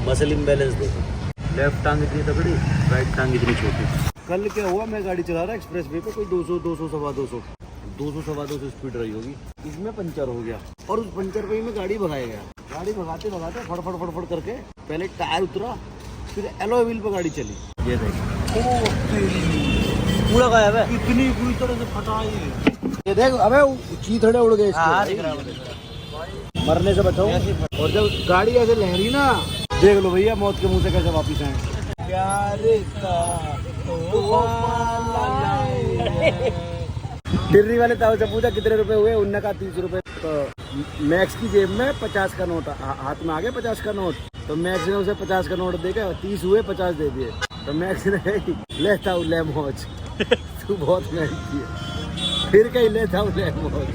Muscle imbalance देखो, left टांग इतनी तगड़ी, राइट टांग इतनी छोटी। कल क्या हुआ, मैं गाड़ी चला रहा एक्सप्रेस वे पे, कोई 200 200 सवा 200 स्पीड रही होगी, इसमें पंचर हो गया और उस पंचर पे ही मैं गाड़ी भगाया गया। गाड़ी भगाते भगाते फड़फड़ करके पहले टायर उतरा, फिर एलॉय व्हील पे गाड़ी चली। ये देख, पूरा गायब है, इतनी बुरी तरह से फटा ये देख। अबे चीथड़े उड़ गए इसके, मरने से बचाओ। और जब गाड़ी ऐसे लहरी ना, देख लो भैया मौत के मुंह से कैसे वापिस आए। टिर्री वाले ताऊ से पूछा कितने रुपए हुए, उनने कहा 30 रुपए। तो मैक्स की जेब में 50 का नोट हाथ में आ गया, 50 का नोट। तो मैक्स ने उसे 50 का नोट देके 30 हुए, 50 दे दिए। तो मैक्स ने लेता हूँ ले मौज, तू बहुत महंगी है। फिर कहीं लेता हूँ ले मौज,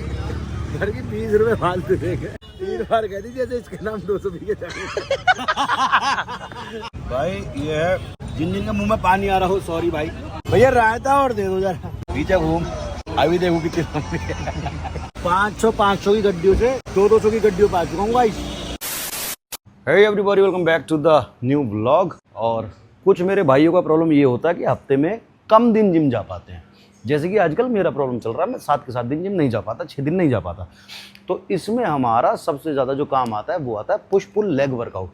घर की 30 रुपए फालतू देगा। 3 बार कह दीजिए जैसे इसके नाम 200 बीघे जाए। भाई ये है जिन जिन के मुंह में पानी आ रहा हो, सॉरी भाई। भैया रायता और दे दो जरा, पीछे घूम, अभी देखो कितनी 500 की गड्डियों से 200 की गड्डियों पे आ चुका हूँ guys. Hey everybody, welcome back to the new vlog. और कुछ मेरे भाइयों का प्रॉब्लम ये होता है कि हफ्ते में कम दिन जिम जा पाते हैं। जैसे कि आजकल मेरा प्रॉब्लम चल रहा है, मैं 7 के 7 दिन जिम नहीं जा पाता, 6 दिन नहीं जा पाता। तो इसमें हमारा सबसे ज़्यादा जो काम आता है वो आता है पुश पुल लेग वर्कआउट।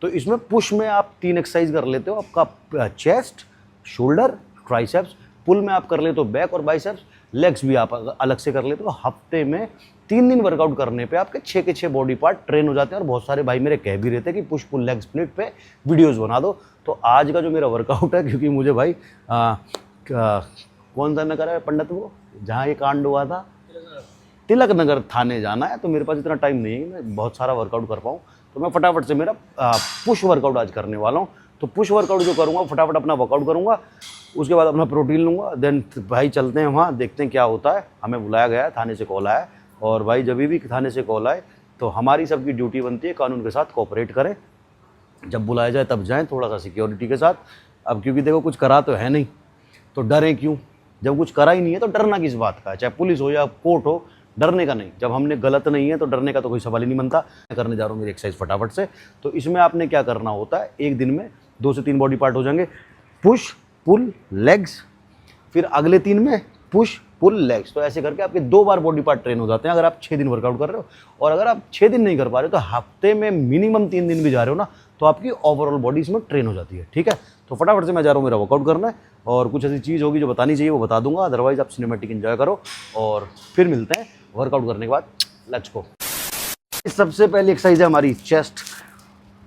तो इसमें पुश में आप 3 एक्सरसाइज कर लेते हो, आपका चेस्ट, शोल्डर, ट्राइसेप्स। पुल में आप कर लेते हो बैक और बाइसेप्स। लेग्स भी आप अलग से कर लेते हो। हफ्ते में 3 दिन वर्कआउट करने पे आपके 6 के 6 बॉडी पार्ट ट्रेन हो जाते हैं। और बहुत सारे भाई मेरे कह भी रहते हैं कि पुश पुल लेग स्प्लिट पे वीडियोस बना दो। तो आज का जो मेरा वर्कआउट है, क्योंकि मुझे भाई कौन सा नगर है पंडित वो जहाँ ये कांड हुआ था, तिलक नगर थाने जाना है। तो मेरे पास इतना टाइम नहीं है मैं बहुत सारा वर्कआउट कर पाऊँ। तो मैं फटाफट से मेरा पुश वर्कआउट आज करने वाला हूँ। तो पुश वर्कआउट जो करूँगा, फटाफट अपना वर्कआउट करूँगा, उसके बाद अपना प्रोटीन लूँगा। देन भाई चलते हैं वहाँ, देखते हैं क्या होता है। हमें बुलाया गया है, थाने से कॉल आया। और भाई जब भी थाने से कॉल आए तो हमारी सबकी ड्यूटी बनती है कानून के साथ कोऑपरेट करें। जब बुलाया जाए तब जाएँ, थोड़ा सा सिक्योरिटी के साथ। अब क्योंकि देखो कुछ करा तो है नहीं, तो डरें क्यों? जब कुछ करा ही नहीं है तो डरना किस बात का है? चाहे पुलिस हो या कोर्ट हो, डरने का नहीं। जब हमने गलत नहीं है तो डरने का तो कोई सवाल ही नहीं बनता। मैं करने जा रहा हूँ मेरी एक्सरसाइज फटाफट से। तो इसमें आपने क्या करना होता है, एक दिन में 2 से 3 बॉडी पार्ट हो जाएंगे। पुश पुल लेग्स, फिर अगले 3 में पुश पुल लेग्स। तो ऐसे करके आपके 2 बार बॉडी पार्ट ट्रेन हो जाते हैं अगर आप 6 दिन वर्कआउट कर रहे हो। और अगर आप 6 दिन नहीं कर पा रहे हो तो हफ्ते में मिनिमम 3 दिन भी जा रहे हो ना, तो आपकी ओवरऑल बॉडी इसमें ट्रेन हो जाती है। ठीक है, तो फटाफट से मैं जा रहा हूँ मेरा वर्कआउट करना है। और कुछ ऐसी चीज़ होगी जो बतानी चाहिए वो बता दूंगा, अदरवाइज आप सिनेमैटिक एंजॉय करो। और फिर मिलते हैं वर्कआउट करने के बाद। Let's go. सबसे पहली एक्सरसाइज है हमारी चेस्ट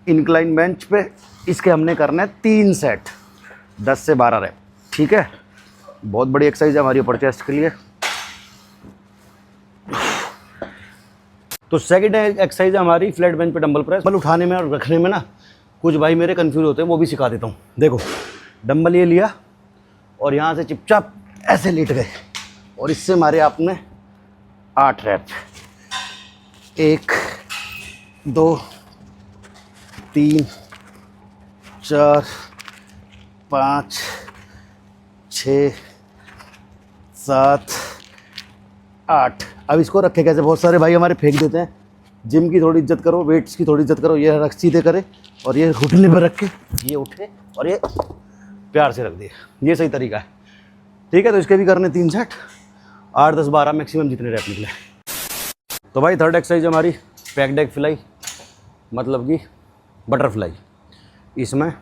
इंक्लाइन बेंच पे। इसके हमने करना है 3 सेट, 10 से 12 रैप। ठीक है, बहुत बड़ी एक्सरसाइज है हमारी अपर चेस्ट के लिए। तो सेकंड एक्सरसाइज है हमारी फ्लैट बेंच पे डंबल प्रेस। डंबल उठाने में और रखने में ना कुछ भाई मेरे कंफ्यूज होते हैं, वो भी सिखा देता हूँ। देखो, डंबल ये लिया और यहाँ से चुपचाप ऐसे लेट गए और इससे मारे आपने 8 रैप। 1 2 3 4 5 6 7 8। अब इसको रखे कैसे? बहुत सारे भाई हमारे फेंक देते हैं। जिम की थोड़ी इज्जत करो, वेट्स की थोड़ी इज्जत करो। ये रख सीधे करे और ये घुटने पर रख के ये उठे और ये प्यार से रख दिए, ये सही तरीका है। ठीक है, तो इसके भी करने 3 सेट, 8 10 12 मैक्सिमम जितने रैप निकले। तो भाई थर्ड एक्सरसाइज हमारी पैक्ड एग फ्लाई, मतलब कि बटरफ्लाई। इसमें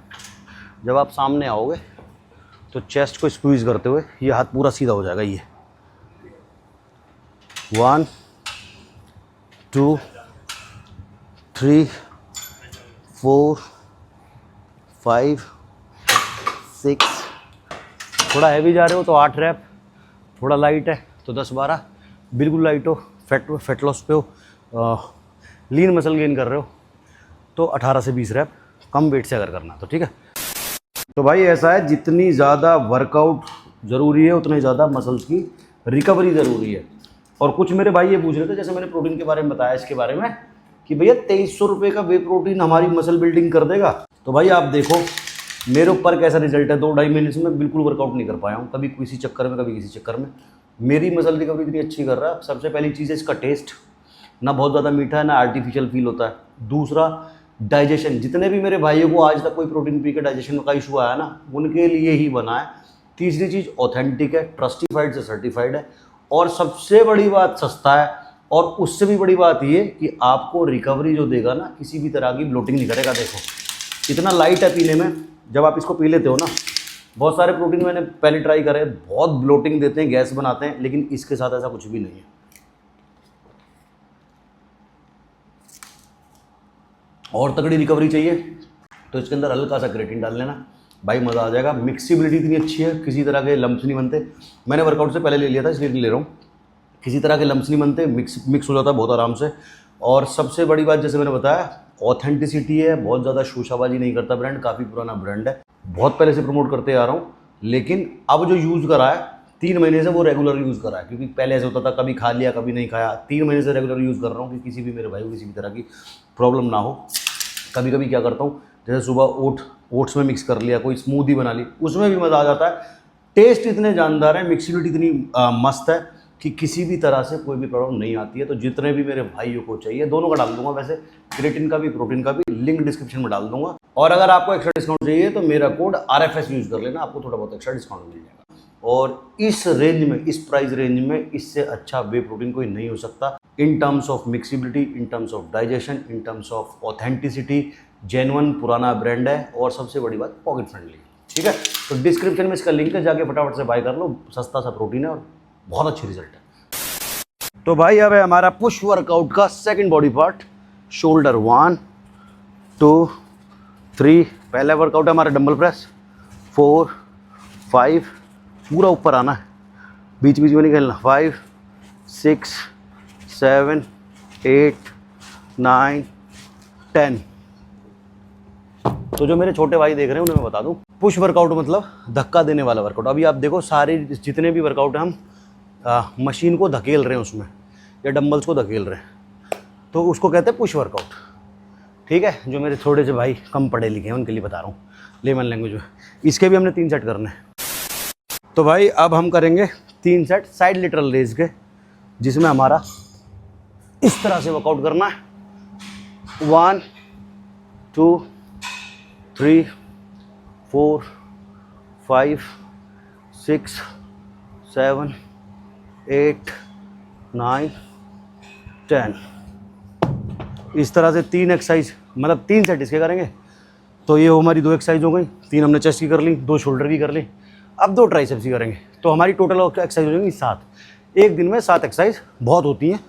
जब आप सामने आओगे तो चेस्ट को स्क्वीज़ करते हुए ये हाथ पूरा सीधा हो जाएगा। ये 1 2 3 4 5 6। थोड़ा हैवी जा रहे हो तो 8 रैप, थोड़ा लाइट है तो 10 12। बिल्कुल लाइट हो, फैट लॉस पे हो, लीन मसल गेन कर रहे हो तो 18 से 20 रैप, कम वेट से अगर करना तो। ठीक है, तो भाई ऐसा है, जितनी ज़्यादा वर्कआउट ज़रूरी है उतनी ज़्यादा मसल्स की रिकवरी ज़रूरी है। और कुछ मेरे भाई ये पूछ रहे थे, जैसे मैंने प्रोटीन के बारे में बताया इसके बारे में, कि भैया 2300 रुपये का वे प्रोटीन हमारी मसल बिल्डिंग कर देगा। तो भाई आप देखो मेरे ऊपर कैसा रिजल्ट है। 2 ढाई महीने से मैं बिल्कुल वर्कआउट नहीं कर पाया हूँ, कभी किसी चक्कर में कभी किसी चक्कर में। मेरी मसल रिकवरी इतनी अच्छी कर रहा है। सबसे पहली चीज़ है इसका टेस्ट, ना बहुत ज़्यादा मीठा है ना आर्टिफिशियल फील होता है। दूसरा, डाइजेशन, जितने भी मेरे भाइयों को आज तक कोई प्रोटीन पी के डाइजेशन का इशू आया ना, उनके लिए ही बना है। तीसरी चीज़ ऑथेंटिक है, ट्रस्टिफाइड से सर्टिफाइड है, और सबसे बड़ी बात सस्ता है, और उससे भी बड़ी बात ये कि आपको रिकवरी जो देगा ना, किसी भी तरह की ब्लोटिंग नहीं करेगा। देखो इतना लाइट है पीने में, जब आप इसको पी लेते हो ना, बहुत सारे प्रोटीन मैंने पहले ट्राई करे, बहुत ब्लोटिंग देते हैं, गैस बनाते हैं, लेकिन इसके साथ ऐसा कुछ भी नहीं है। और तगड़ी रिकवरी चाहिए तो इसके अंदर हल्का सा क्रेटिन डाल लेना भाई, मज़ा आ जाएगा। मिक्सिबिलिटी इतनी अच्छी है, किसी तरह के लम्स नहीं बनते। मैंने वर्कआउट से पहले ले लिया था, इसलिए ले रहा हूँ। किसी तरह के लम्स नहीं बनते, मिक्स हो जाता है बहुत आराम से। और सबसे बड़ी बात, जैसे मैंने बताया, ऑथेंटिसिटी है, बहुत ज़्यादा शोशाबाजी नहीं करता ब्रांड, काफ़ी पुराना ब्रांड है, बहुत पहले से प्रमोट करते आ रहा हूँ। लेकिन अब जो यूज़ करा है 3 महीने से, वो रेगुलर यूज़ करा है, क्योंकि पहले ऐसे होता था कभी खा लिया कभी नहीं खाया। 3 महीने से रेगुलर यूज़ कर रहा हूँ कि किसी भी मेरे भाई को किसी भी तरह की प्रॉब्लम ना हो। कभी कभी क्या करता हूँ, जैसे सुबह ओट्स में मिक्स कर लिया, कोई स्मूदी बना ली, उसमें भी मज़ा आ जाता है। टेस्ट इतने जानदार है, मिक्सिबिलिटी इतनी मस्त है कि किसी भी तरह से कोई भी प्रॉब्लम नहीं आती है। तो जितने भी मेरे भाइयों को चाहिए, दोनों का डाल दूंगा, वैसे क्रिएटिन का भी प्रोटीन का भी लिंक डिस्क्रिप्शन में डाल दूंगा। और अगर आपको एक्स्ट्रा डिस्काउंट चाहिए तो मेरा कोड RFS यूज़ कर लेना, आपको थोड़ा बहुत एक्स्ट्रा डिस्काउंट मिल जाएगा। और इस रेंज में, इस प्राइस रेंज में इससे अच्छा वे प्रोटीन कोई नहीं हो सकता, in terms of mixability, in terms of digestion, in terms of authenticity. Genuine पुराना ब्रांड है, और सबसे बड़ी बात पॉकेट फ्रेंडली। ठीक है, तो डिस्क्रिप्शन में इसका लिंक है, जाके फटाफट से बाय कर लो। सस्ता सा प्रोटीन है और बहुत अच्छी रिजल्ट है। तो भाई अब है हमारा पुश वर्कआउट का सेकंड बॉडी पार्ट, शोल्डर। 1 2 3। पहला वर्कआउट है हमारा डंबल प्रेस। 4 5, पूरा ऊपर आना है, बीच बीच में नहीं खेलना। 5 6 7 8 9 10। तो जो मेरे छोटे भाई देख रहे हैं उन्हें मैं बता दूं, पुश वर्कआउट मतलब धक्का देने वाला वर्कआउट। अभी आप देखो सारे जितने भी वर्कआउट हैं, हम मशीन को धकेल रहे हैं उसमें, या डंबल्स को धकेल रहे हैं, तो उसको कहते हैं पुश वर्कआउट। ठीक है, जो मेरे थोड़े से भाई कम पढ़े लिखे हैं उनके लिए बता रहा हूँ, लेमन लैंग्वेज में। इसके भी हमने 3 सेट करने हैं। तो भाई अब हम करेंगे 3 सेट साइड लेटरल रेज के, जिसमें हमारा इस तरह से वर्कआउट करना है। 1 2 3 4 5 6 7 8 9 10। इस तरह से 3 एक्सरसाइज, मतलब 3 सेट इसके करेंगे। तो ये हमारी 2 एक्सरसाइज हो गई, 3 हमने चेस्ट की कर ली, 2 शोल्डर की कर ली, अब 2 ट्राइसेप्स की करेंगे। तो हमारी टोटल एक्सरसाइज हो जाएंगी 7। एक दिन में 7 एक्सरसाइज बहुत होती हैं।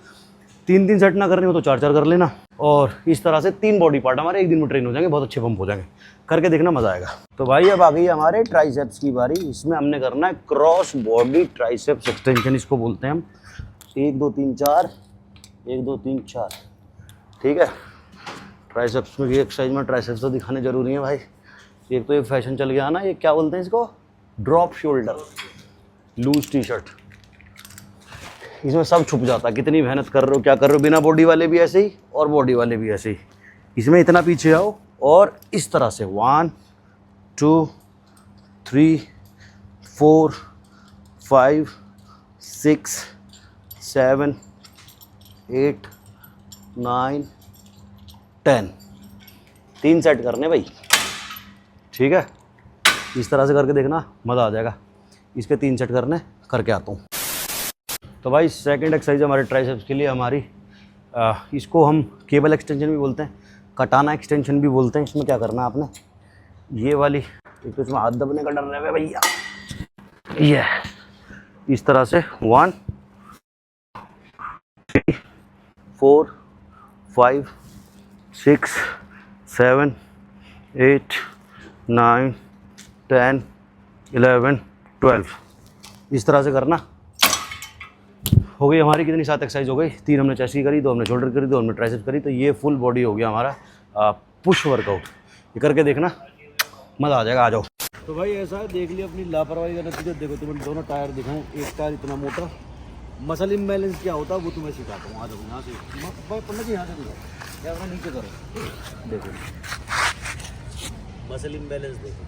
3 सेट ना करनी हो तो 4 कर लेना। और इस तरह से 3 बॉडी पार्ट हमारे एक दिन में ट्रेन हो जाएंगे, बहुत अच्छे पंप हो जाएंगे। करके देखना, मज़ा आएगा। तो भाई अब आ गई हमारे ट्राइसेप्स की बारी। इसमें हमने करना है क्रॉस बॉडी ट्राइसेप्स एक्सटेंशन, इसको बोलते हैं हम। 1 2 3 4, 1 2 3 4। ठीक है, ट्राइसेप्स में भी एक्सरसाइज में ट्राइसेप्स तो दिखाने जरूरी है भाई। एक तो ये फैशन चल गया ना, ये क्या बोलते हैं इसको, ड्रॉप शोल्डर, लूज टी-शर्ट। इसमें सब छुप जाता है, कितनी मेहनत कर रहे हो, क्या कर रहे हो। बिना बॉडी वाले भी ऐसे ही और बॉडी वाले भी ऐसे ही। इसमें इतना पीछे आओ और इस तरह से 1 2 3 4 5 6 7 8 9 10। 3 सेट करने भाई। ठीक है, इस तरह से करके देखना, मज़ा आ जाएगा। इसके 3 सेट करने, करके आता हूँ। तो भाई सेकंड एक्सरसाइज हमारे ट्राइसेप्स के लिए हमारी, इसको हम केबल एक्सटेंशन भी बोलते हैं, कटाना एक्सटेंशन भी बोलते हैं। इसमें क्या करना है आपने, ये वाली, एक तो इसमें हाथ दबने का डर रहे भैया, ये इस तरह से 1 3 4 5 6 7 8 9 10 11 12। इस तरह से करना। हो गई हमारी कितनी, 7 एक्सरसाइज हो गई। 3 हमने चेस्ट की करी, 2 हमने शोल्डर करी, 2 हमने ट्राइसेप्स करी। तो ये फुल बॉडी हो गया हमारा पुश वर्कआउट। ये करके देखना, मज़ा आ जाएगा। आ जाओ। तो भाई ऐसा है, देख लिया अपनी लापरवाही का नतीजा। देखो तुम्हें दोनों टायर दिखाएं, एक टायर इतना मोटा। मसल इम्बैलेंस क्या होता है वो तुम्हें सिखाता हूँ। आ जाओ यहाँ से, पंडित जी यहाँ से दिखाओ, कैमरा नीचे करो। देखो मसल इम्बैलेंस देखो,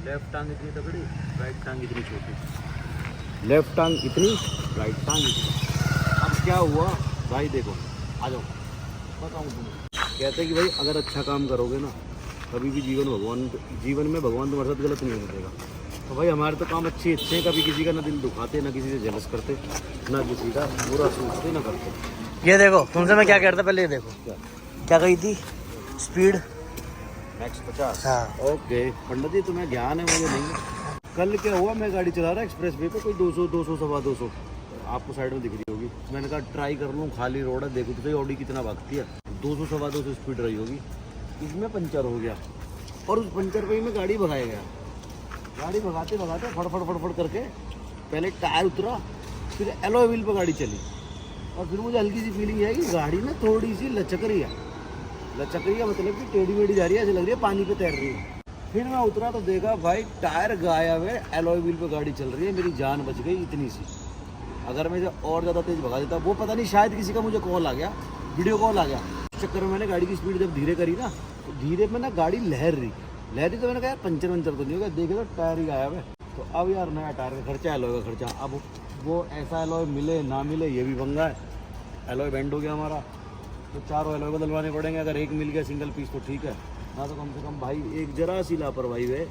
लेफ्ट टांग इतनी तगड़ी, राइट टांग इतनी छोटी, लेफ्ट टांग इतनी, राइट टांग इतनी। अब क्या हुआ भाई, देखो आ जाओ बताऊँ तुम्हें। कहते हैं कि भाई अगर अच्छा काम करोगे ना, कभी भी जीवन में भगवान तुम्हारे साथ गलत नहीं होने देगा। तो भाई हमारे तो काम अच्छे हैं, कभी किसी का ना दिल दुखाते, ना किसी से जेलस करते, ना किसी का बुरा सोचते, ना करते। ये देखो तुमसे मैं क्या कहता, पहले ये देखो क्या कही थी, स्पीड मैक्स 50। हाँ। ओके पंडित जी, तुम्हें ज्ञान है, मुझे नहीं। कल क्या हुआ, मैं गाड़ी चला रहा एक्सप्रेस वे पे, कोई 200 सवा 200 आपको साइड में दिख रही होगी। मैंने कहा ट्राई कर लूँ, खाली रोड है, देखो तो सही ऑडी कितना भागती है। 200 सवा 200 स्पीड रही होगी, इसमें पंचर हो गया और उस पंचर पे ही मैं गाड़ी भगाया गया। गाड़ी भगाते भगाते फड़फड़ करके पहले टायर उतरा, फिर एलॉय व्हील पर गाड़ी चली, और फिर मुझे हल्की सी फीलिंग है कि गाड़ी ना थोड़ी सी लचक रही है मतलब कि टेढ़ी मेढ़ी जा रही है, ऐसे लग रही है पानी पे तैर रही है। फिर मैं उतरा तो देखा भाई टायर गायब है, एलॉय व्हील पे गाड़ी चल रही है, मेरी जान बच गई इतनी सी। अगर मैं और ज़्यादा तेज़ भगा देता, वो पता नहीं शायद किसी का मुझे कॉल आ गया, वीडियो कॉल आ गया, उस चक्कर में मैंने गाड़ी की स्पीड जब धीरे करी ना, तो धीरे में ना गाड़ी लहर रही तो मैंने कहा यार पंचर तो नहीं होगा, देखे तो टायर ही गायब है। तो अब यार नया टायर का खर्चा, एलॉय का खर्चा, अब वो ऐसा एलॉय मिले ना मिले ये भी पंगा है। एलॉय बेंड हो गया हमारा, तो 4 एलॉय बदलवाने पड़ेंगे। अगर एक मिल गया सिंगल पीस तो ठीक है, ना तो कम से कम भाई एक जरा सी लापरवाही है,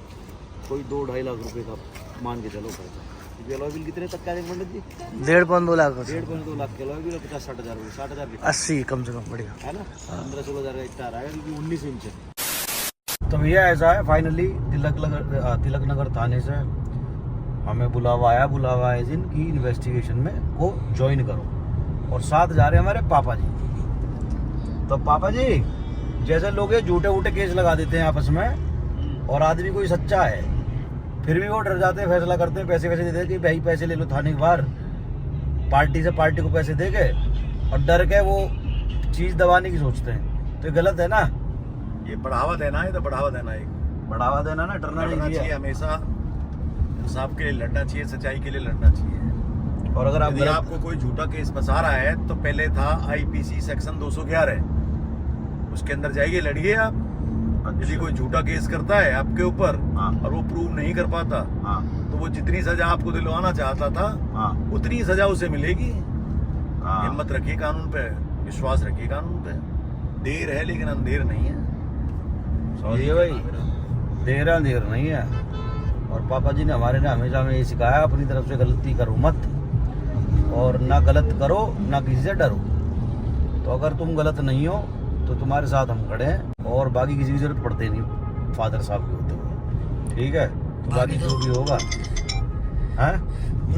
कोई 2-2.5 लाख रुपए का मान के चलो खर्चा। क्योंकि एलॉय व्हील कितने तक का है पंडित जी? 1.5-2 लाख। 1.5-2 लाख के एलॉय व्हील, 50-60 हज़ार, 60 हज़ार 80 कम से कम, बढ़िया है ना, 15-16 हज़ार का एक टायर आएगा, क्योंकि 19 इंच है। तो भैया ऐसा है, फाइनली तिलक नगर थाने से हमें बुलावा आया जिन की इन्वेस्टिगेशन में को ज्वाइन करो, और साथ जा रहे हैं हमारे पापा जी। तो पापा जी, जैसे लोग ये झूठे केस लगा देते हैं आपस में, और आदमी कोई सच्चा है फिर भी वो डर जाते हैं, फैसला करते हैं, पैसे देते हैं कि भाई पैसे ले लो थाने के बाहर, पार्टी को पैसे दे के, और डर के वो चीज़ दबाने की सोचते हैं। तो ये गलत है ना, ये बढ़ावा देना है, तो बढ़ावा देना ना, डरना नहीं चाहिए। हमेशा इंसाफ के लिए लड़ना चाहिए, सच्चाई के लिए लड़ना चाहिए। और अगर यदि आपको कोई झूठा केस फंसा रहा है, तो पहले था आईपीसी सेक्शन 211, उसके अंदर जाइए, लड़िए आप। यदि कोई झूठा केस करता है आपके ऊपर, और वो प्रूव नहीं कर पाता, तो वो जितनी सजा आपको दिलवाना चाहता था, उतनी सजा उसे मिलेगी। हिम्मत रखिए कानून पे, विश्वास रखिए कानून पे। देर है लेकिन अंधेर नहीं है। समझिए भाई, देर नहीं है। और पापा जी ने हमेशा हमें ये सिखाया, अपनी तरफ से गलती करो मत, और ना गलत करो ना किसी से डरो। तो अगर तुम गलत नहीं हो तो तुम्हारे साथ हम खड़े हैं, और बाकी किसी की जरूरत पड़ती नहीं फादर साहब के होते हुए, ठीक है। तो बाकी जो भी होगा है,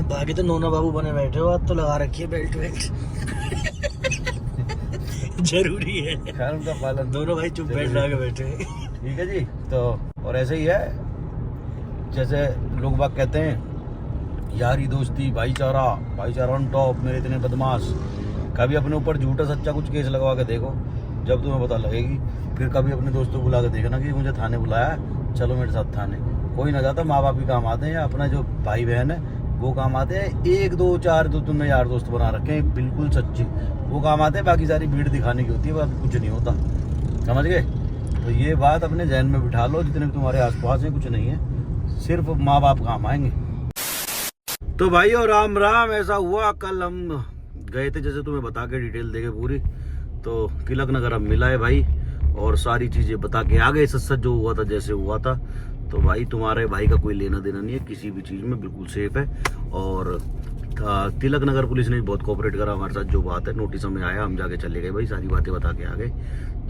बाकी तो नोना बाबू बने बैठे हो, आप तो लगा रखिए बेल्ट जरूरी है, खैर उनका पालन, दोनों भाई चुप बेल्ट लगा के बैठे हैं। ठीक है जी। तो और ऐसे ही है, जैसे लोग बाग कहते हैं यारी दोस्ती भाईचारा ऑन टॉप, मेरे इतने बदमाश। कभी अपने ऊपर झूठा सच्चा कुछ केस लगवा के देखो, जब तुम्हें पता लगेगी। फिर कभी अपने दोस्तों को बुला के देखना कि मुझे थाने बुलाया, चलो मेरे साथ थाने। कोई ना जाता, माँ बाप ही काम आते हैं, या अपना जो भाई बहन है वो काम आते हैं। 1 2 4 तो तुमने यार दोस्त बना रखे हैं बिल्कुल सच्चे, वो काम आते हैं। बाकी सारी भीड़ दिखाने की होती है, बाकी कुछ नहीं होता, समझ गए। तो ये बात अपने जहन में बिठा लो, जितने भी तुम्हारे आसपास है कुछ नहीं है, सिर्फ माँ बाप काम आएंगे। तो भाई और राम ऐसा हुआ, कल हम गए थे, जैसे तुम्हें बता के डिटेल देके पूरी, तो तिलक नगर हम मिला है भाई, और सारी चीज़ें बता के आ गए, सच जो हुआ था जैसे हुआ था। तो भाई तुम्हारे भाई का कोई लेना देना नहीं है किसी भी चीज़ में, बिल्कुल सेफ है। और तिलक नगर पुलिस ने बहुत कोऑपरेट करा हमारे साथ। जो बात है नोटिस हमें आया, हम जाके चले गए भाई, सारी बातें बता के आ गए।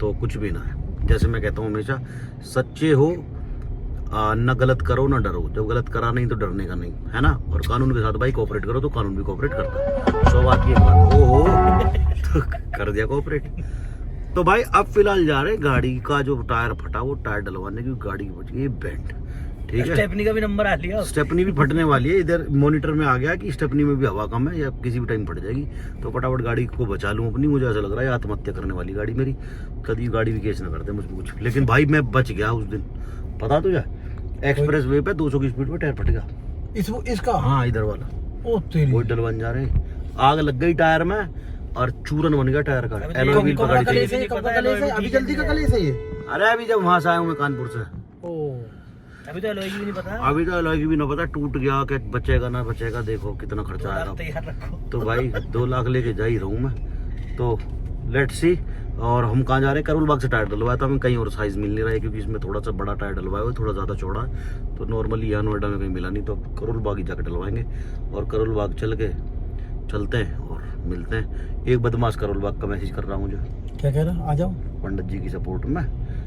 तो कुछ भी ना है, जैसे मैं कहता हूँ हमेशा, सच्चे हो, ना गलत करो ना डरो। जब गलत करा नहीं तो डरने का नहीं, है ना। और कानून के साथ भाई कोऑपरेट करो, तो कानून भी कोऑपरेट करता है। 100 बात की एक बात, ओहो तो कर दिया कोऑपरेट। तो भाई अब फिलहाल जा रहे, गाड़ी का जो टायर फटा वो टायर डलवाने की, गाड़ी की बच गई बेंट, ठीक है। स्टेपनी का भी नंबर आ लिया, स्टेपनी भी फटने वाली है। इधर मॉनिटर में आ गया कि स्टेपनी में भी हवा कम है, या किसी भी टाइम फट जाएगी। तो फटाफट गाड़ी को बचा लूँ अपनी। मुझे ऐसा लग रहा है आत्महत्या करने वाली गाड़ी मेरी, कभी गाड़ी भी केस ना करते मुझ पर कुछ। लेकिन भाई मैं बच गया उस दिन, पता तुझे, एक्सप्रेस वे पे 200 की स्पीड पे टायर फट गया इसका। हाँ, इधर वाला, ओ तेरी, वो डलवान जा रहे, आग लग गई टायर में, और चूरन बन गया टायर का। एलॉय व्हील पकड़ के, अभी जल्दी का कलेस है ये। अरे अभी जब वहां से आया हूँ मैं कानपुर से, अभी तो एलॉय की भी नहीं पता, अभी तो एलॉय की भी ना पता, टूट गया क्या बचेगा ना बचेगा, देखो कितना खर्चा आएगा। तो भाई 2 लाख लेके जा ही रहा हूँ मैं, तो लेट्स सी। और हम कहाँ जा रहे हैं? करोल बाग से टायर डलवाया था, हमें कहीं और साइज मिल नहीं रहा है क्योंकि इसमें थोड़ा सा बड़ा टायर डलवाया हुआ है, थोड़ा ज़्यादा चौड़ा है। तो नॉर्मली यहाँ नोएडा में कहीं मिला नहीं, तो अब करोल बाग ही जाकर डलवाएंगे। और करोल बाग चलते हैं और मिलते हैं। एक बदमाश करोल बाग का मैसेज कर रहा हूँ मुझे। क्या कह रहा? आ जाओ पंडित जी की सपोर्ट में।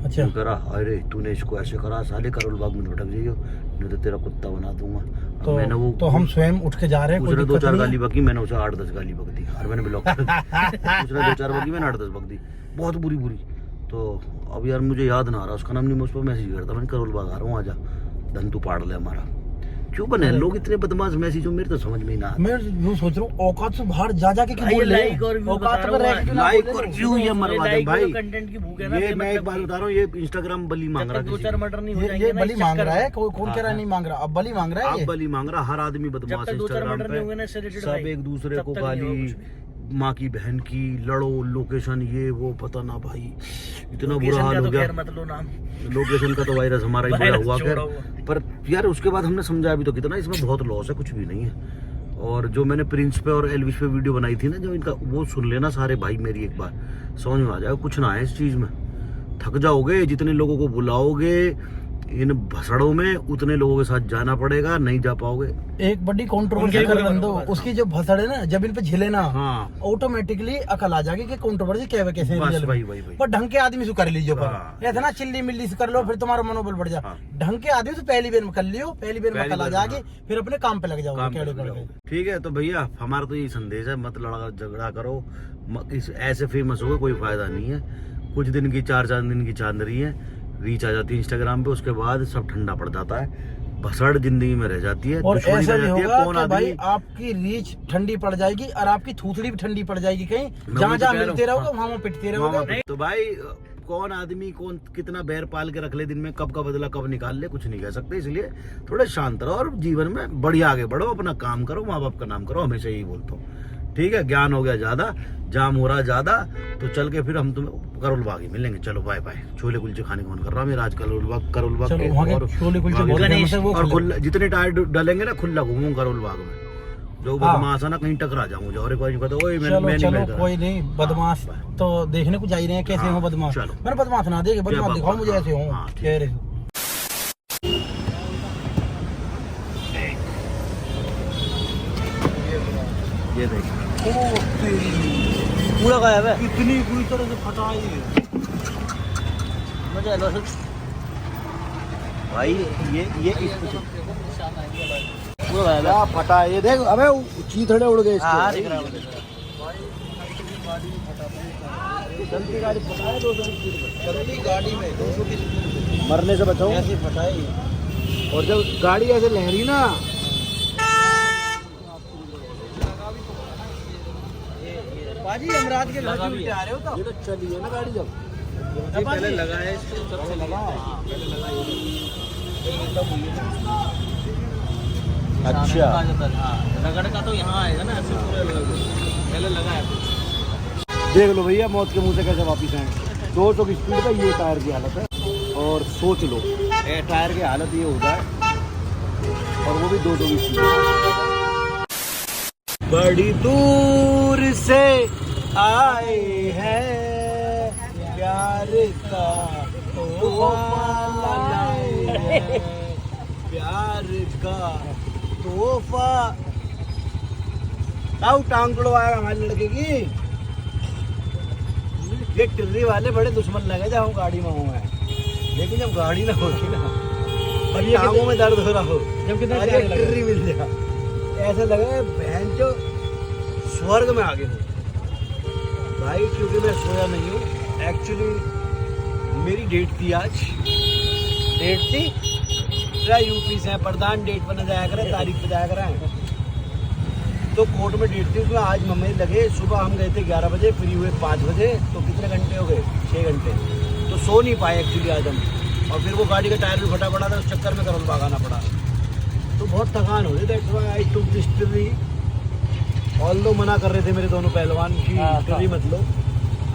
अच्छा करा, अरे तूने इसको ऐसे करा, साले करोल बाग में भटक जाइयो, नहीं तो तेरा कुत्ता बना दूंगा। तो मैंने वो तो हम स्वयं उठ के जा रहे हैं, उसने 2-4 गाली बकी, मैंने उसे 8-10 गाली बक दी और मैंने ब्लॉक कर दी। उसने 2-4 बकी, मैंने 8-10 बक दी, बहुत बुरी। तो अब यार मुझे याद ना आ रहा उसका नाम, नहीं मैं उस पर मैसेज करता, मैंने करोल बाग आ रहा हूँ, आजा धन तू पाड़ ले हमारा। क्यों बने लोग इतने बदमाश मैसेज, मेरे तो समझ में ही ना आता। मैं यूं सोच रहा हूँ औकात से बाहर जा के क्यों बोल रहे हैं? औकात पर रह के क्यों ना लाइक बोल और रहे हैं? व्यू ये मरवा दे भाई। कंटेंट की भूख है ना, ये मैं एक बात बता रहा हूँ, ये इंस्टाग्राम बली मांग रहा है, 2-4 मटर नहीं हो जाएंगे, ये बली मांग रहा है। कौन कह रहा है नहीं मांग रहा? अब बली मांग रहा है आप ये। बली मांग रहा। हर आदमी बदमाश है इंस्टाग्राम पे, सब एक दूसरे को गाली, माँ की बहन की, लड़ो, लोकेशन ये वो, पता ना भाई इतना बुरा हाल हो गया। लोकेशन का तो वायरस हमारा ही बड़ा हुआ खैर, पर यार उसके बाद हमने समझा भी तो कितना इसमें बहुत लॉस है, कुछ भी नहीं है। और जो मैंने प्रिंस पे और एलविश पे वीडियो बनाई थी ना, जो इनका, वो सुन लेना सारे भाई मेरी, एक बार समझ में आ जाएगा। कुछ ना है इस चीज में, थक जाओगे। जितने लोगों को बुलाओगे इन भसड़ों में, उतने लोगों के साथ जाना पड़ेगा, नहीं जा पाओगे। एक बड़ी कंट्रोवर्सी कर बंदो, उसकी जो भसड़ है ना, जब इन पे झिले ना, हाँ ऑटोमेटिकली अकल आ जाएगी कि कंट्रोवर्सी क्या है, कैसे बस रियल वही में। वही वही। पर ढंग के आदमी से कर लीजिए, हाँ। पर ऐसा ना चिल्ली मिल्ली से कर लो फिर तुम्हारा मनोबल बढ़ जा। हाँ। ढंग के आदमी से पहली बार में कर लियो, पहली बार में पहली अकल आ बार, जाएगी, हाँ। फिर अपने काम पे लग जाओगे, काम केड़े पे पड़ लगाओ। गए। ठीक है, तो भैया हमारा तो यही संदेश है, मत लड़ा झगड़ा करो, ऐसे फेमस हो कोई फायदा नहीं है। कुछ दिन की 4 दिन की चांदनी है, रीच आ जाती है इंस्टाग्राम पे, उसके बाद सब ठंडा पड़ जाता है, भसड़ जिंदगी में रह जाती है, और दुश्मनी ऐसा रह नहीं जाती है। होगा कौन कि भाई आदमी, आपकी रीच ठंडी पड़ जाएगी और आपकी थूथड़ी भी ठंडी पड़ जाएगी, कहीं मैं जहाँ वही तो जहाँ कह रहा मिलते हूँ। रहोगे वहाँ पिटते वहाँ रहोगे। पे- तो भाई कौन आदमी कौन कितना बैर पाल के रख ले दिन में, कब का बदला कब निकाल ले, कुछ नहीं कह सकते। इसलिए थोड़े शांत रहो और जीवन में बढ़िया आगे बढ़ो, अपना काम करो, माँ बाप का नाम करो, हमेशा यही बोलता हूँ। ठीक है, ज्ञान हो गया ज्यादा, जाम हो रहा ज्यादा, तो चल के फिर हम तुम्हें करोल बाग ही मिलेंगे। चलो बाय बाय। छोले कुलचे खाने का मन कर रहा है मेरा आज, करोल बाग चलो वहाँ के छोले कुलचे बहुत फेमस है, वो और खा लो। जितने टायर डलेंगे ना, खुला घूमूंगा करोल बाग में, जो हाँ। बदमाश है ना कहीं टकरा जाऊंगा, और कोई नहीं पता, ओए मैं चलो नहीं चलो मिलता। कोई नहीं, बदमाश तो देखने को जा ही रहे हैं, कैसे हाँ, हो बदमाश। चलो। मैंने बदमाश ना देखे, बदमाश जय दिखाओ बाबा, मुझे ऐसे हो हाँ, ठीक कह रहे हो। ये देख पूरा गायब है, इतनी बुरी तरह से फटा है मजा लो भाई, ये पूरा गायब है। फटा है ये देख, अबे चीथड़े उड़ गए हाँ इसके। दिख रहा है। चलती गाड़ी फटा है 200 की स्पीड में, चलती गाड़ी में 200 की स्पीड में मरने से बचाओ। ऐसे फटा है ये। और जब गाड़ी ऐसे लहरी ना, बाजी हम रात के घर से उल्टे आ रहे हो तो ये तो चली है ना गाड़ी जब पहले लगा है इसके तरफ से लगा। अच्छा, रगड़ का तो यहाँ आएगा ना, ऐसे पूरे पहले लगा है। देख लो भैया मौत के मुंह से कैसे वापिस आए। 200 की स्पीड पे ये टायर की हालत है, और सोच लो टायर की हालत ये होता है, और वो भी 200 की स्पीड। बड़ी दूर से आए हैं, प्यार का तोहफा लाए हैं, प्यार का तोहफा। आओ टांग तोड़वाएगा हमारे लड़के की। ये टिर्री वाले बड़े दुश्मन लगे जब हम गाड़ी में हुए हैं, लेकिन जब गाड़ी ना होगी ना, और ये टांगों में दर्द हो रहा हो, जब कितना टिर्री मिल जाए, ऐसा लगे बहन जो स्वर्ग में आ गए हो भाई। क्योंकि मैं सोया नहीं हूँ, एक्चुअली मेरी डेट थी आज, डेट थी यूपी से प्रधान डेट पर न जाया करें, तारीख पे जाया करें, तो कोर्ट में डेट थी उसमें। आज मम्मी लगे, सुबह हम गए थे 11 बजे, फ्री हुए 5 बजे, तो कितने घंटे हो गए? 6 घंटे। तो सो नहीं पाए एक्चुअली आज हम, और फिर वो गाड़ी का टायर भी फटा पड़ा था, उस चक्कर में करोल बाग आना पड़ा, तो बहुत थकान हो रही। That's why I took this टिर्री। ऑल्दो मना कर रहे थे मेरे दोनों पहलवान की टिर्री मत लो,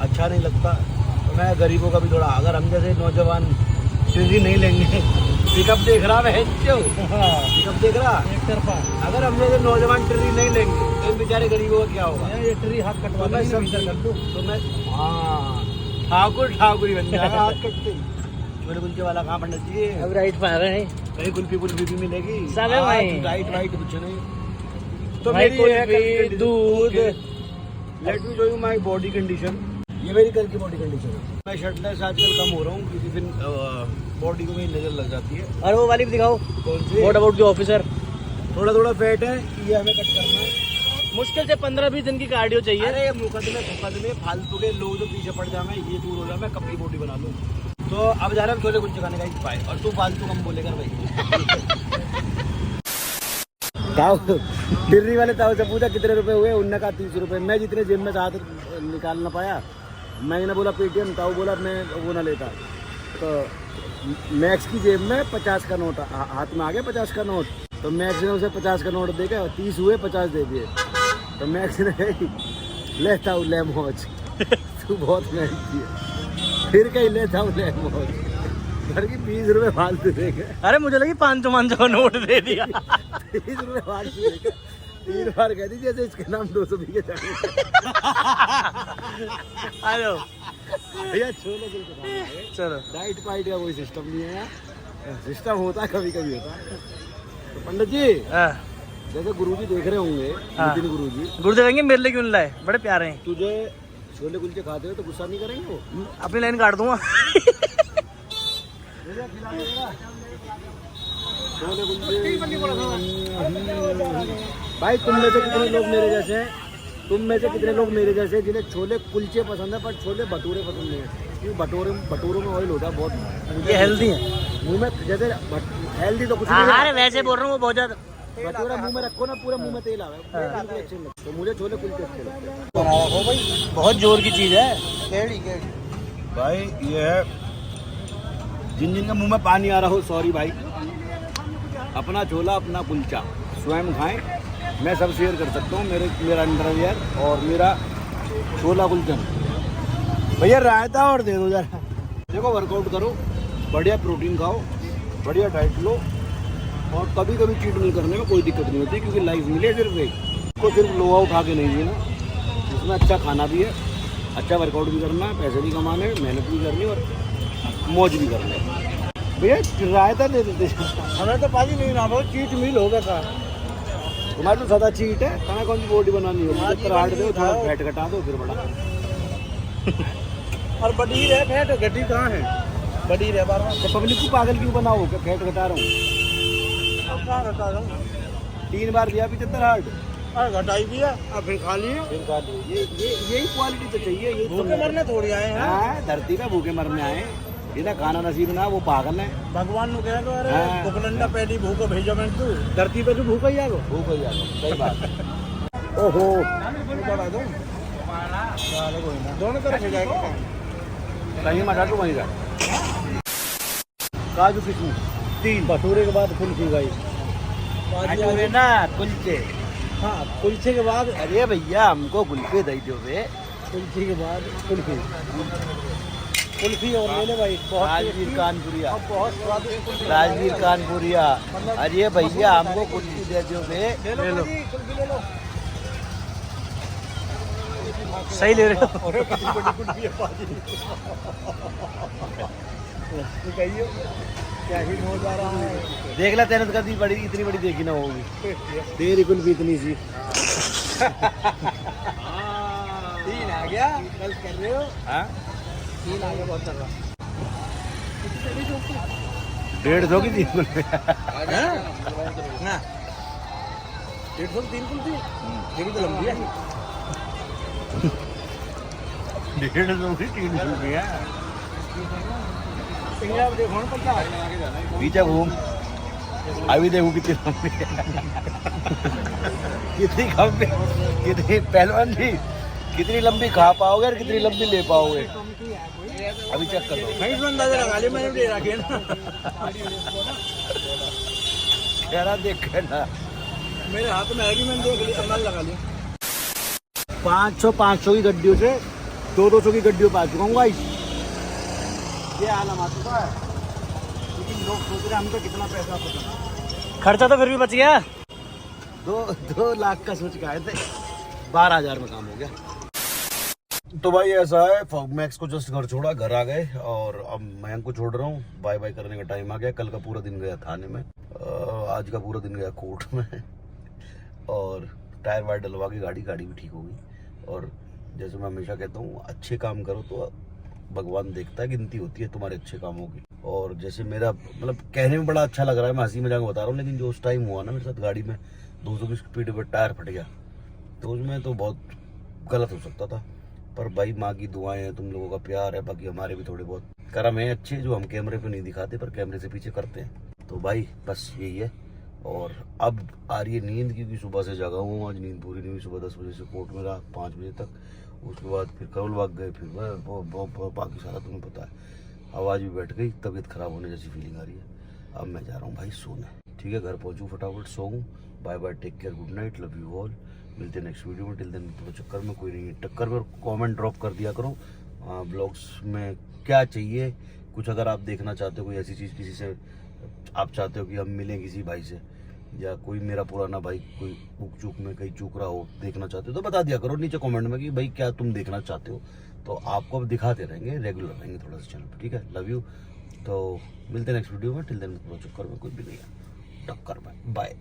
अच्छा नहीं लगता। तो मैं गरीबों का भी थोड़ा, अगर हम जैसे नौजवान टिर्री नहीं लेंगे पिकअप देख रहा है पिकअप देख रहा एक तरफा अगर हमने ये नौजवान ट्री नहीं लेंगे तो इन बेचारे गरीबों का क्या होगा ये ट्री हाथ कटवा तो मैं देंगे, सब भीतर कर दो। तो मैं हाँ ठाकुर ही बन जाएगा हाथ कटते ही। छोले कुलचे वाला कहाँ पंडित जी अब राइट पा रहे हैं कहीं कुल्फी भी मिलेगी सब है भाई। राइट वाइट कुछ नहीं तो भाई मेरी ये है कुल्फी, condition। दूध। Let me show you my body condition ये मेरी कल की बॉडी कंडीशन है मैं शर्टलेस आजकल कम हो रहा हूँ क्योंकि फिर बॉडी को मेरी नजर लग जाती है और वो वाली भी दिखाओ, कौन see what about the officer. थोड़ा फैट है ये हमें कट करना है मुश्किल से 15-20 दिन की कार्डियो चाहिए। अरे ये मुकदमे फालतू के लोग जो पीछे पड़ जाए ये दूर हो जाए मैं कपड़ी बॉडी बना लूँ तो अब जा रहा है छोले कुलचे खाने का ही पाए और तू फालतू कम बोलेगा भाई डिर्री वाले ताऊ से पूछा कितने रुपए हुए उनने कहा 30 रुपए मैं जितने जेब में हाथ निकाल ना पाया मैंने बोला पेटीएम ताऊ बोला मैं वो ना लेता तो मैक्स की जेब में 50 का नोट हाथ में आ गया 50 का नोट तो मैक्स ने उसे 50 का नोट देगा 30 हुए 50 दे दिए तो मैक्स ने लेता हूँ ले मौज तू बहुत मेहनती है फिर कहीं लेता हूँ ले मौज घर की 20 रुपए फालतू देगा अरे मुझे लगी 500 का नोट दे दिया। 30 रुपए फालतू देगा 3 बार कह दीजिए जैसे इसके नाम 200 बीघे जाने हेलो भैया छोले कुलचे खाना है। चलो डाइट पाइट का कोई सिस्टम नहीं है सिस्टम होता है कभी कभी होता है तो पंडित जी हाँ। जैसे गुरुजी देख रहे होंगे हाँ। नितिन गुरुजी गुरुदेव कहेंगे मेरे लिए क्यों नहीं लाए, बड़े प्यारे हैं। तुझे छोले कुलचे खाते हो तो गुस्सा नहीं करेंगे वो अपनी लाइन काट दूंगा। छोले कुलचे भाई तुम में से कितने लोग मेरे जैसे हैं जिन्हें छोले कुलचे पसंद है पर छोले भटूरे पसंद नहीं है क्योंकि भटूरों में ऑयल होता है बहुत ये हेल्दी है। मुंह में जैसे हेल्दी तो कुछ हाँ नहीं अरे वैसे बोल रहा हूँ वो बहुत ज्यादा। भटूरा मुंह में रखो ना पूरा मुंह में तेल आवे अच्छे लगते हैं। तो मुझे छोले कुलचे अच्छे लगते हैं बहुत जोर की चीज है। भाई ये है जिन के मुंह में पानी आ रहा हो सॉरी भाई अपना छोला अपना कुलचा स्वयं खाएं मैं सब शेयर कर सकता हूँ मेरा अंडरवियर और मेरा छोला कुलचा भैया रायता और दे दो जरा देखो वर्कआउट करो बढ़िया प्रोटीन खाओ बढ़िया डाइट लो और कभी कभी चीट मील करने में कोई दिक्कत नहीं होती क्योंकि लाइफ मिले सिर्फ एक को सिर्फ लोहा उठा के नहीं जीना इसमें अच्छा खाना भी है अच्छा वर्कआउट भी करना है पैसे भी कमाने मेहनत भी करनी और मौज भी करना है भैया रायता दे देते हमें तो पाजी नहीं ना बहुत चीट मील होगा का तुम्हारी तो सदा चीट है कहाँ कौन सी बॉडी बनानी हो काट दो थोड़ा फैट घटा दो फिर बड़ा और बड़ी है फैट घटी कहाँ है बड़ी है बार तो पब्लिक को पागल क्यों बनाओ क्या फैट घटा रहा हूँ 3 बार दिया 75 हार्ट घटाई दिया अब फिर खा लिए यही क्वालिटी तो चाहिए ये भूखे मरने थोड़ी आए हैं धरती पे भूखे मरने आए जिन्हें खाना नसीब ना वो पागल है भगवान ने कहा अरे कोकलंडा पहली भूखो भेजो मैं तू धरती पे तो भूखा ही आगो सही बात ओहो दोनों तरफ हो जाएगा कहीं मटा तो वहीं का काजू किशमिश 3 भटूरे के बाद कुल्फी भाई भटूरे ना कुलचे हाँ कुलचे के बाद अरे भैया हमको कुल्फी दे दो बे कुल्फी के बाद कुल्फी और ले ले भाई राजवीर कानपुरिया बहुत स्वादिष्ट राजवीर कानपुरिया अरे भैया हमको कुल्फी दे दो बे ले लो सही ले रहे हो। अरे कितनी बड़ी कुल्फी है पाजी तो कहिए क्या ही हो जा रहा है देख ला तेरे कभी बड़ी इतनी बड़ी देखी ना होगी तेरी कुल्फी इतनी सी 3 आ गया कल कर रहे हो हाँ 3 आ गया बहुत कर रहा 150 की 3 कुल्फी 150 की 3 कुल्फी ये भी तो लंबी है 150 की 3 कुल्फी है देखो ना पीछे घूम अभी देखो कितनी लंबी है कितनी लंबी कितनी पहलवान जी कितनी लंबी खा पाओगे और कितनी लंबी ले पाओगे अभी चेक कर लो अंदाजा लगा लिया मैंने दे रखी ना कह रहा देख ना मेरे हाथ में है कि मैंने देख लिया अंदाजा लगा लिया 500 की गड्डियों से 200 की गड्डियों पा चुका हूँ गाइस ये हाल हमारा है लेकिन लोग सोच रहे हम तो कितना पैसा पता खर्चा तो फिर भी बच गया। 2 लाख का सोच के आए थे, 12,000 में काम हो गया। तो भाई ऐसा है, मैक्स को जस्ट घर छोड़ा, घर आ गए और अब मयंक को छोड़ रहा हूँ। बाय बाय करने का टाइम आ गया। कल का पूरा दिन गया थाने में, आज का पूरा दिन गया कोर्ट में और टायर वायर डलवा के गाड़ी भी ठीक हो गई। और जैसे मैं हमेशा कहता हूँ, अच्छे काम करो तो भगवान देखता है, गिनती होती है तुम्हारे अच्छे कामों की। और जैसे मेरा मतलब कहने में बड़ा अच्छा लग रहा है, मैं हंसी मजाक में बता रहा हूँ, लेकिन जो उस टाइम हुआ ना मेरे साथ, गाड़ी में 200 की स्पीड पर टायर फट गया, तो उसमें तो बहुत गलत हो सकता था। पर भाई माँ की दुआएं हैं, तुम लोगों का प्यार है, बाकी हमारे भी थोड़े बहुत कर्म है अच्छे, जो हम कैमरे पे नहीं दिखाते पर कैमरे से पीछे करते हैं। तो भाई बस यही है। और अब आ रही है नींद, क्योंकि सुबह से जगा हूँ, आज नींद पूरी नहीं हुई। सुबह 10 बजे से कोर्ट में रहा, 5 बजे तक, उसके बाद फिर करोल बाग गए, फिर बाकी सारा तुम्हें पता है। आवाज़ भी बैठ गई, तबीयत खराब होने जैसी फीलिंग आ रही है। अब मैं जा रहा हूँ भाई सोने, ठीक है, घर पहुँचूँ फटाफट सोऊँ। Bye bye, take care, good night, love you all. मिलते हैं नेक्स्ट वीडियो में। टिल देन तो चक्कर में कोई नहीं है, टक्कर पर कमेंट ड्रॉप कर दिया करो ब्लॉग्स में क्या चाहिए कुछ। अगर आप देखना चाहते हो कोई ऐसी चीज़, किसी से आप चाहते हो कि हम मिलें किसी भाई से, या कोई मेरा पुराना भाई कोई उक चूक में कहीं चूक रहा हो, देखना चाहते हो तो बता दिया करो नीचे कमेंट में कि भाई क्या तुम देखना चाहते हो। तो आपको अब दिखाते रहेंगे, रेगुलर रहेंगे थोड़ा सा चैनल पर, ठीक है। Love you. तो मिलते हैं नेक्स्ट वीडियो में। टिल देन चक्कर में कोई भी नहीं है, टक्कर में, बाय।